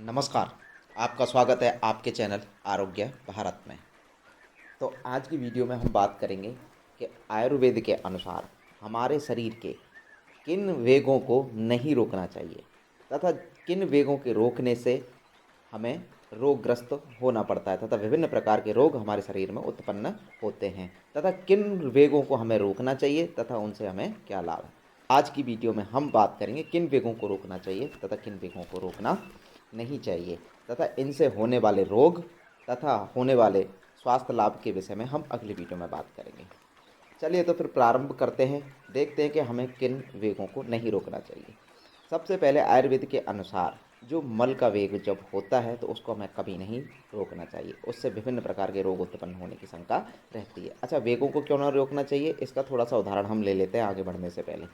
नमस्कार। आपका स्वागत है आपके चैनल आरोग्य भारत में। तो आज की वीडियो में हम बात करेंगे कि आयुर्वेद के अनुसार हमारे शरीर के किन वेगों को नहीं रोकना चाहिए तथा किन वेगों के रोकने से हमें रोगग्रस्त होना पड़ता है तथा विभिन्न प्रकार के रोग हमारे शरीर में उत्पन्न होते हैं तथा किन वेगों को हमें रोकना चाहिए तथा उनसे हमें क्या लाभ है। आज की वीडियो में हम बात करेंगे किन वेगों को रोकना चाहिए तथा किन वेगों को रोकना नहीं चाहिए तथा इनसे होने वाले रोग तथा होने वाले स्वास्थ्य लाभ के विषय में हम अगली वीडियो में बात करेंगे। चलिए तो फिर प्रारंभ करते हैं, देखते हैं कि हमें किन वेगों को नहीं रोकना चाहिए। सबसे पहले आयुर्वेद के अनुसार जो मल का वेग जब होता है तो उसको हमें कभी नहीं रोकना चाहिए, उससे विभिन्न प्रकार के रोग उत्पन्न होने की शंका रहती है। अच्छा, वेगों को क्यों ना रोकना चाहिए, इसका थोड़ा सा उदाहरण हम ले लेते हैं आगे बढ़ने से पहले।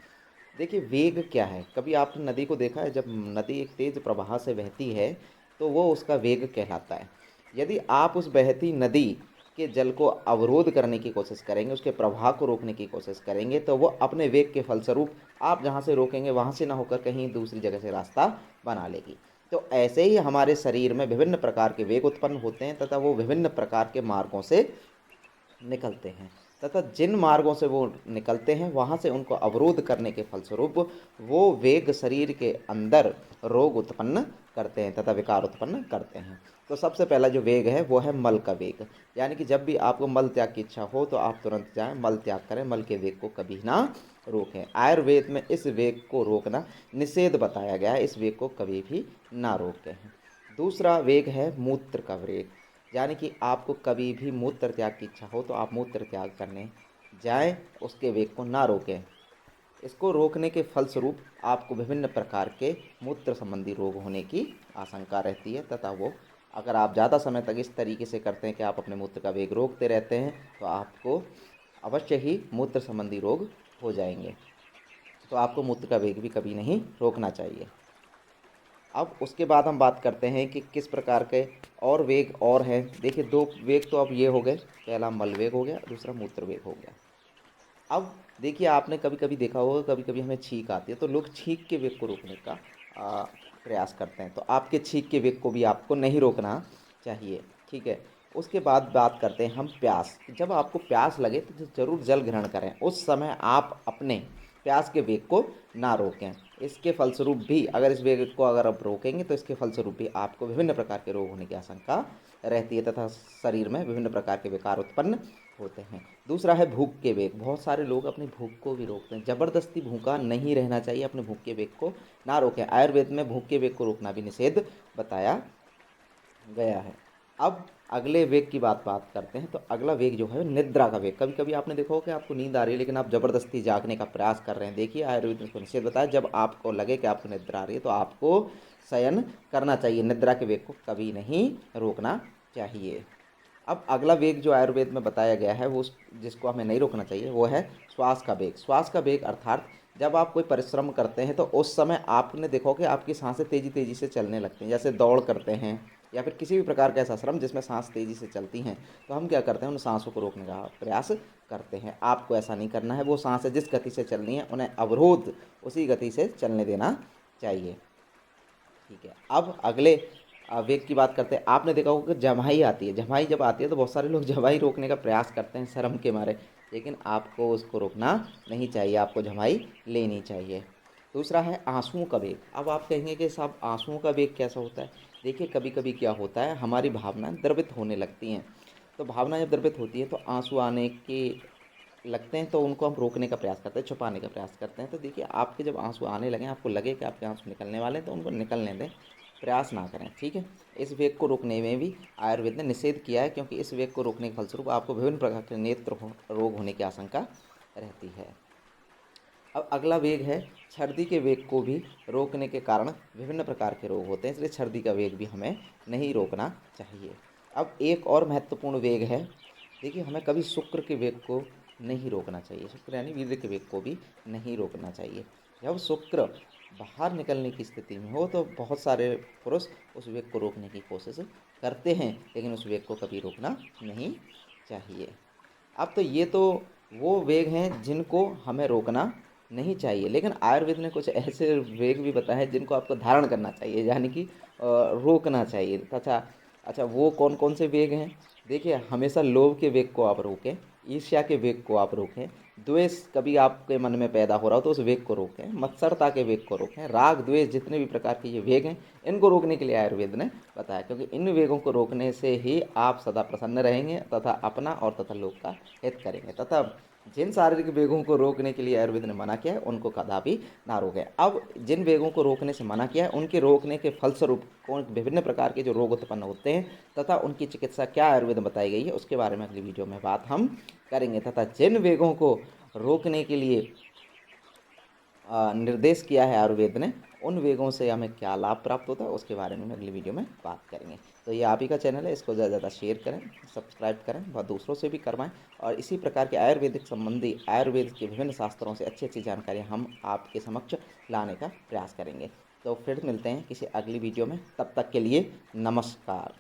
देखिए, वेग क्या है? कभी आपने नदी को देखा है? जब नदी एक तेज प्रवाह से बहती है तो वो उसका वेग कहलाता है। यदि आप उस बहती नदी के जल को अवरोध करने की कोशिश करेंगे, उसके प्रवाह को रोकने की कोशिश करेंगे, तो वो अपने वेग के फलस्वरूप आप जहाँ से रोकेंगे वहाँ से ना होकर कहीं दूसरी जगह से रास्ता बना लेगी। तो ऐसे ही हमारे शरीर में विभिन्न प्रकार के वेग उत्पन्न होते हैं तथा वो विभिन्न प्रकार के मार्गों से निकलते हैं तथा जिन मार्गों से वो निकलते हैं वहाँ से उनको अवरोध करने के फलस्वरूप वो वेग शरीर के अंदर रोग उत्पन्न करते हैं तथा विकार उत्पन्न करते हैं। तो सबसे पहला जो वेग है वो है मल का वेग, यानी कि जब भी आपको मल त्याग की इच्छा हो तो आप तुरंत जाएं, मल त्याग करें, मल के वेग को कभी ना रोकें। आयुर्वेद में इस वेग को रोकना निषेध बताया गया है, इस वेग को कभी भी ना रोकें। दूसरा वेग है मूत्र का वेग, यानी कि आपको कभी भी मूत्र त्याग की इच्छा हो तो आप मूत्र त्याग करने जाएं, उसके वेग को ना रोकें। इसको रोकने के फलस्वरूप आपको विभिन्न प्रकार के मूत्र संबंधी रोग होने की आशंका रहती है तथा वो अगर आप ज़्यादा समय तक इस तरीके से करते हैं कि आप अपने मूत्र का वेग रोकते रहते हैं तो आपको अवश्य ही मूत्र संबंधी रोग हो जाएंगे। तो आपको मूत्र का वेग भी कभी नहीं रोकना चाहिए। अब उसके बाद हम बात करते हैं कि किस प्रकार के और वेग और हैं। देखिए, दो वेग तो अब ये हो गए, पहला मल वेग हो गया, दूसरा मूत्र वेग हो गया। अब देखिए, आपने कभी कभी देखा होगा, कभी कभी हमें छींक आती है तो लोग छींक के वेग को रोकने का प्रयास करते हैं, तो आपके छींक के वेग को भी आपको नहीं रोकना चाहिए। ठीक है। उसके बाद बात करते हैं हम प्यास। जब आपको प्यास लगे तो जरूर जल ग्रहण करें, उस समय आप अपने प्यास के वेग को ना रोकें। इसके फलस्वरूप भी अगर इस वेग को अगर आप रोकेंगे तो इसके फलस्वरूप भी आपको विभिन्न प्रकार के रोग होने की आशंका रहती है तथा शरीर में विभिन्न प्रकार के विकार उत्पन्न होते हैं। दूसरा है भूख के वेग। बहुत सारे लोग अपनी भूख को भी रोकते हैं, ज़बरदस्ती भूखा नहीं रहना चाहिए, अपने भूख के वेग को ना रोकें। आयुर्वेद में भूख के वेग को रोकना भी निषेध बताया गया है। अब अगले वेग की बात करते हैं, तो अगला वेग जो है निद्रा का वेग। कभी कभी आपने देखा हो कि आपको नींद आ रही है लेकिन आप ज़बरदस्ती जागने का प्रयास कर रहे हैं। देखिए, आयुर्वेद में इसको निषेध बताया, जब आपको लगे कि आपको निद्रा आ रही है तो आपको शयन करना चाहिए, निद्रा के वेग को कभी नहीं रोकना चाहिए। अब अगला वेग जो आयुर्वेद में बताया गया है वो जिसको हमें नहीं रोकना चाहिए वो है श्वास का वेग। श्वास का वेग अर्थात जब आप कोई परिश्रम करते हैं तो उस समय आपने देखो कि आपकी सांसें तेज़ी तेज़ी से चलने लगती हैं, जैसे दौड़ करते हैं या फिर किसी भी प्रकार का ऐसा श्रम जिसमें सांस तेज़ी से चलती हैं, तो हम क्या करते हैं, उन सांसों को रोकने का प्रयास करते हैं। आपको ऐसा नहीं करना है, वो सांसें जिस गति से चलनी है उन्हें अवरोध उसी गति से चलने देना चाहिए। ठीक है। अब अगले वेग की बात करते हैं। आपने देखा होगा कि जम्हाई आती है, जम्हाई जब आती है तो बहुत सारे लोग जम्हाई रोकने का प्रयास करते हैं शर्म के मारे, लेकिन आपको उसको रोकना नहीं चाहिए, आपको जम्हाई लेनी चाहिए। दूसरा है आंसुओं का वेग। अब आप कहेंगे कि साहब आंसुओं का वेग कैसा होता है? देखिए, कभी कभी क्या होता है, हमारी भावनाएं द्रवित होने लगती हैं। तो भावना जब द्रवित होती है तो आंसू आने के लगते हैं, तो उनको हम रोकने का प्रयास करते हैं, छुपाने का प्रयास करते हैं। तो देखिए, आपके जब आंसू आने लगें, आपको लगे कि आपके आंसू निकलने वाले हैं, तो उनको निकलने दें, प्रयास ना करें। ठीक है। इस वेग को रोकने में भी आयुर्वेद ने निषेध किया है, क्योंकि इस वेग को रोकने के फलस्वरूप आपको विभिन्न प्रकार के रोग होने की आशंका रहती है। अब अगला वेग है छर्दी के वेग को भी रोकने के कारण विभिन्न प्रकार के रोग होते हैं, इसलिए छर्दी का वेग भी हमें नहीं रोकना चाहिए। अब एक और महत्वपूर्ण वेग है। देखिए, हमें कभी शुक्र के वेग को नहीं रोकना चाहिए, शुक्र यानी वीर्य के वेग को भी नहीं रोकना चाहिए। जब शुक्र बाहर निकलने की स्थिति में हो तो बहुत सारे पुरुष उस वेग को रोकने की कोशिश करते हैं, लेकिन उस वेग को कभी रोकना नहीं चाहिए। अब तो ये तो वो वेग हैं जिनको हमें रोकना नहीं चाहिए, लेकिन आयुर्वेद ने कुछ ऐसे वेग भी बताए हैं जिनको आपको धारण करना चाहिए, यानी कि रोकना चाहिए तथा अच्छा वो कौन कौन से वेग हैं? देखिए, हमेशा लोभ के वेग को आप रोकें, ईर्ष्या के वेग को आप रोकें, द्वेष कभी आपके मन में पैदा हो रहा हो तो उस वेग को रोकें, मत्सरता के वेग को रोकें, राग द्वेष जितने भी प्रकार के ये वेग हैं इनको रोकने के लिए आयुर्वेद ने बताया, क्योंकि इन वेगों को रोकने से ही आप सदा प्रसन्न रहेंगे तथा अपना और तथा लोक का हित करेंगे, तथा जिन शारीरिक वेगों को रोकने के लिए आयुर्वेद ने मना किया है उनको कदापि ना रोकें। अब जिन वेगों को रोकने से मना किया है उनके रोकने के फलस्वरूप कौन विभिन्न प्रकार के जो रोग उत्पन्न होते हैं तथा उनकी चिकित्सा क्या आयुर्वेद में बताई गई है उसके बारे में अगली वीडियो में बात हम करेंगे, तथा जिन वेगों को रोकने के लिए निर्देश किया है आयुर्वेद ने उन वेगों से हमें क्या लाभ प्राप्त होता है उसके बारे में अगली वीडियो में बात करेंगे। तो ये आप ही का चैनल है, इसको ज़्यादा से ज़्यादा शेयर करें, सब्सक्राइब करें व दूसरों से भी करवाएं, और इसी प्रकार के आयुर्वेदिक संबंधी आयुर्वेद के विभिन्न शास्त्रों से अच्छी अच्छी जानकारी हम आपके समक्ष लाने का प्रयास करेंगे। तो फिर मिलते हैं किसी अगली वीडियो में, तब तक के लिए नमस्कार।